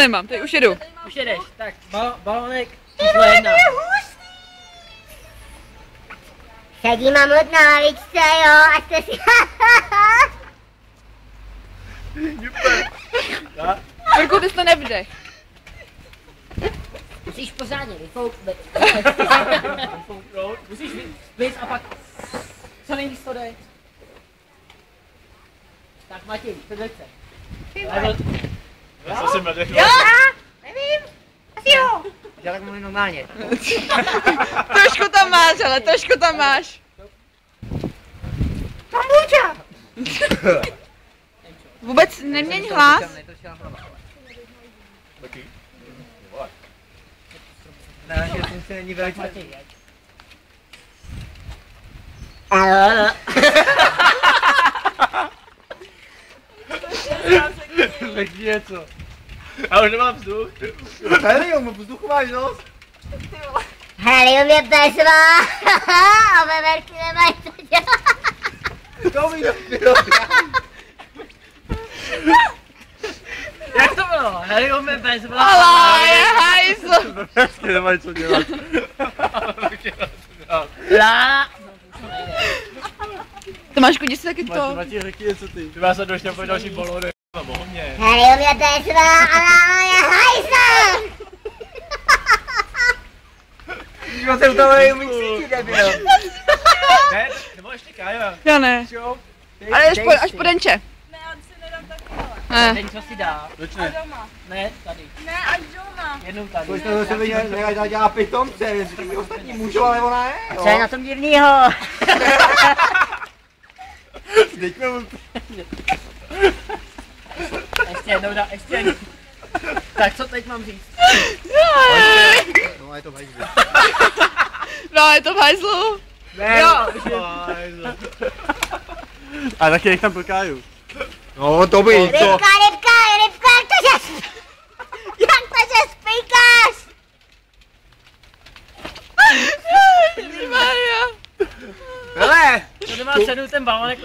Nemám, teď už jedu. Už jedeš, tak balonek číslo 1. Sedí mamut na lavičce, jo, a jste si... Jirku, ty jsi to nevdech. Musíš pořádně vyfouknout. Musíš víc a pak co nejvíc to jde. Tak Matěj, předveď se. Já jsem si medech. Jo, nevím, asi jo. Já tak mluvím normálně. Trošku tam máš, ale trošku tam máš. Kombuča. Vůbec neměň hlas. Taky? Ne, že jsem si není velký. Alo. Řekni něco. Já už nemám vzduch. Helium, vzduchu máš dost. Helium je bezva. A veverky nemají co dělat. To mi bylo. Jak to bylo? Helium je bez vlá. Ale je hajzl. Vždycky nemají co dělat. Lá. Tomášku, jdi si taky to. Matěj, řekni něco ty. Ty vás se doštěl po další balony. Bohně. Helium je bezva a láma je hajzl. Když se u toho umí cítit, nebyl. Ne, nebo ještě Kája. Já ne. Jo. Ale až po denče. Ne, ať si nedám takového. Ne. Ten, co si dá. Proč A ne? doma. Ne, tady. Ne, až doma. Jednou tady. Pojď to se vidět, dělá pitomce, všichni ostatní můžou, ale ona ne. Co je na tom divnýho? Teďme mu... Ještě jednou dá, ještě jednou. Tak co teď mám říct? No, je to hajzli. No, je to v hajzlu. Ne, Jo. A taky nech tam pro Káju. No, to by to. Rybka, jak to že... Jak to že spíkáš? Ježišmarja. Hele! to nemá cenu ten balonek.